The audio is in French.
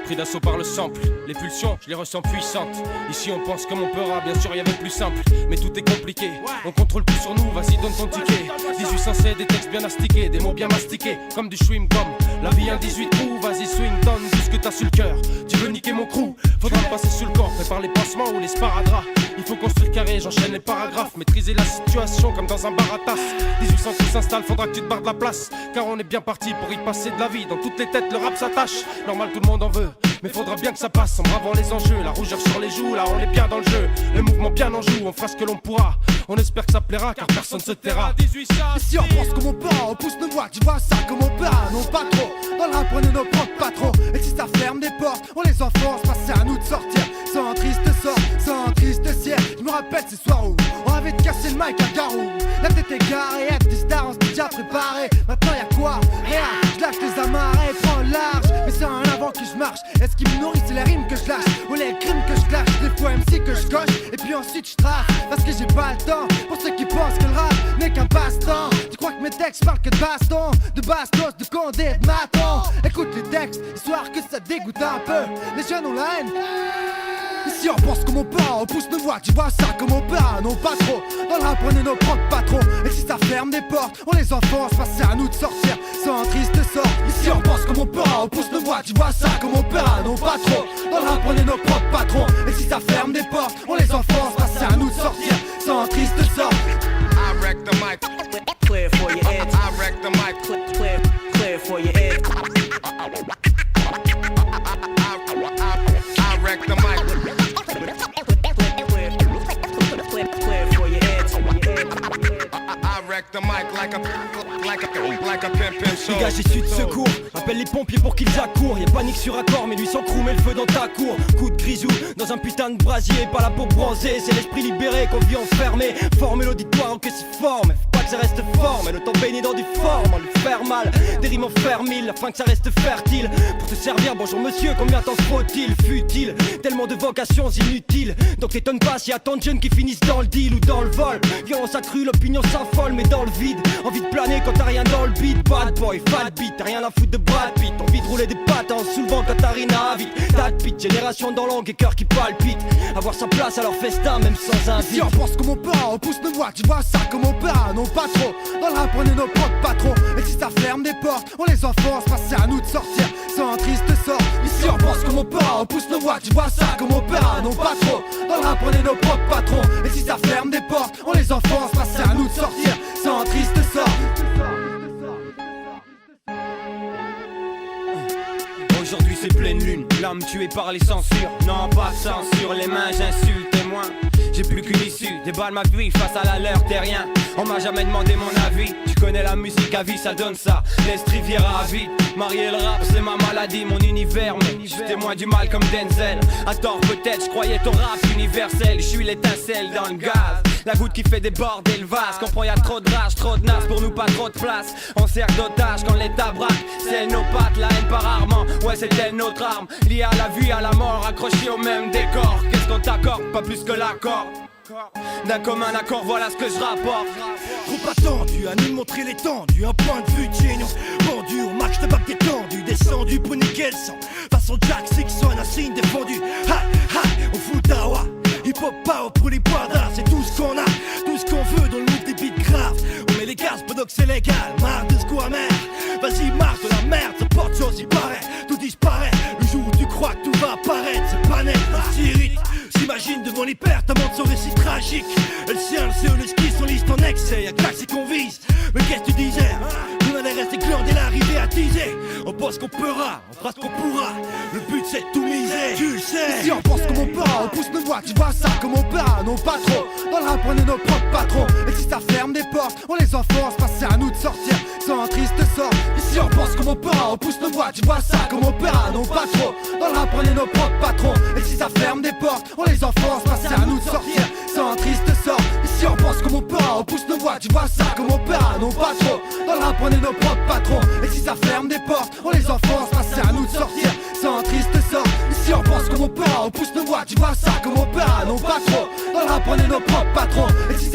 Pris d'assaut par le sample, les pulsions, je les ressens puissantes. Ici on pense comme on peur, bien sûr y'avait plus simple. Mais tout est compliqué, on contrôle tout sur nous, vas-y donne ton ticket. 1800 des textes bien astiqués, des mots bien mastiqués, comme du chewing gum. La vie un 18 trous, vas-y swing, donne tout ce que t'as sur le cœur. Tu veux niquer mon crew, faudra me passer sur le corps. Prépare les pansements ou les sparadraps. Il faut construire carré, j'enchaîne les paragraphes. Maîtriser la situation comme dans un bar à tasse. 1800 qui s'installe, faudra que tu te barres de la place. Car on est bien parti pour y passer de la vie. Dans toutes les têtes le rap s'attache. Normal tout le monde en veut, mais faudra bien que ça passe en bravant les enjeux. La rougeur sur les joues, là on est bien dans le jeu. Le mouvement bien en joue, on fera ce que l'on pourra. On espère que ça plaira car personne se taira. 18 Et si on pense comme on peut, on pousse nos voix, tu vois ça comme on peut, non pas trop. Dans le rap on est nos propres patrons. Et si ça ferme des portes, on les enfonce, bah c'est à nous de sortir. Sans un triste sort, sans un triste ciel. Je me rappelle ces soirs où on avait de casser le mic à Garou. La tête égarée, être des stars, on s'est déjà préparé. Maintenant y'a quoi? Rien, je lâche les amarres et prends le large. Mais c'est en avant que je marche. Est-ce qui me nourrit, c'est les rimes que je lâche ou les crimes que je clash, les fois MC que je coche. Et puis ensuite je trace, parce que j'ai pas le temps. Pour ceux qui pensent que le rap n'est qu'un passe-temps. Tu crois que mes textes parlent que de baston, de bastos, de condé, de maton. Écoute les textes, histoire que ça dégoûte un peu. Les jeunes ont la haine. Ici on pense comme on peut, on pousse nos voix, tu vois ça comme on peut, non pas trop. Dans le rap on est nos propres patrons. Et si ça ferme des portes, on les enfonce, bah c'est à nous de sortir sans un triste sort. Ici on pense comme on peut, on pousse nos voix, tu vois ça comme on peut, non pas trop. Dans le rap on est nos propres patrons. Et si ça ferme des portes, on les enfonce, bah c'est à nous de sortir sans un triste sort. I wreck the mic. Clear for your head. I wreck the mic. Clear for your head. I wreck the mic. Clear for your head. I wreck the mic like a pimpin' show. Dégage issu de secours, appelle les pompiers pour qu'ils accourent. Y'a panique sur accord, mais lui sans crew, met le feu dans ta cour. Coup de grisou, dans un putain de brasier, pas là pour bronzer, c'est l'esprit libéré qu'on vit enfermé. Former l'auditoire en que s'y forme, faut pas que ça reste fort, mais le temps baigné dans du forme, en lui faire mal. Des rimes en faire mille, afin que ça reste fertile. Pour te servir, bonjour monsieur, combien temps faut-il? Futile, tellement de vocations inutiles. Donc t'étonne pas s'il y a tant de jeunes qui finissent dans le deal ou dans le vol. Violence accrue, l'opinion s'affole, mais dans le vide. Envie de planer quand t'as rien dans le beat. Bad boy, fat beat, t'as rien à foutre de Brad Pitt. Envie de rouler des pattes en soulevant quand t'as rien à vite. Tas de pit, génération dans langue et cœur qui palpite. Avoir sa place à leur festin, même sans invite. Si on pense comme on peut, on pousse nos voix, tu vois ça comme on peut, non pas trop. Dans le rap on est nos propres patrons. Et si ça ferme des portes, on les enfonce, bah c'est à nous de sortir sans un triste sort. Ici on pense comme on peut, on pousse nos voix, tu vois ça comme on peut, non pas trop. Dans le rap on est nos propres patrons. Et si ça ferme des portes, on les enfonce, bah c'est à nous de sortir sans un triste sort. Aujourd'hui c'est pleine lune, l'âme tuée par les censures. Non pas de censure, les mains j'insulte témoin. J'ai plus qu'une issue, déballe ma vie face à la leur, t'es rien. On m'a jamais demandé mon avis. Tu connais la musique à vie, ça donne ça. L'esprit viera à vide. Marier le rap, c'est ma maladie, mon univers. Mais je suis témoin du mal comme Denzel. À tort peut-être, je croyais ton rap universel. Je suis l'étincelle dans le gaz, la goutte qui fait déborder le vase. Comprends, y'a trop de rage, trop de nas, pour nous pas trop de place. On sert d'otage quand l'état braque. C'est nos pattes, la haine par rarement. Ouais, c'est elle notre arme, liée à la vie, à la mort, accrochée au même décor. Qu'est-ce qu'on t'accorde, pas plus que l'accord. D'un commun accord, voilà ce que je rapporte. Trop attendu, à nous de montrer l'étendue. Un point de vue de génion, vendu au max de bac détendu. Descendu pour nickel sang. Façon Jack Sixon, un signe défendu. Ha ha, on fout dawa. Hip hop power pour les poidards, c'est tout ce qu'on a, tout ce qu'on veut dans le look des beats graves. On met les gaz, pendant que c'est légal, marre de ce coup amer. Vas-y, marche de la merde, ça porte chose, il paraît. Tout disparaît, le jour où tu crois que tout va apparaître, c'est pas net, s'irrite. S'imagine devant les pertes, amant de son récit tragique. Elle sait, le ski, son liste en excès, y'a classe qu'on vise. Mais qu'est-ce que tu disais? On allait rester gland dès l'arrivée à teaser. On pense qu'on pourra, on fera ce qu'on pourra. Le but c'est de tout miser, tu le sais. Si on pense comme on peut, on pousse nos voix, tu vois ça comme on peut, non pas trop. Dans le rap on est nos propres patrons. Et si ça ferme des portes, on les enfonce, bah c'est à nous de sortir sans un triste sort. Ici on pense comme on peut, on pousse nos voix, tu vois ça comme on peut, non pas trop. Dans le rap on est nos propres patrons. Et si ça ferme des portes, on les enfonce, bah c'est à nous de sortir sans un triste sort. Ici on pense comme on peut, on pousse nos voix, tu vois ça comme on peut, non pas trop. Dans le rap on est nos propres patrons. Et si ça ferme des portes, on les enfonce, bah c'est à nous de sortir sans un triste sort. Ici on pense comme on peut, on pousse nos voix, tu vois ça comme on peut, non pas trop. Dans le rap on est nos propres patrons. Et si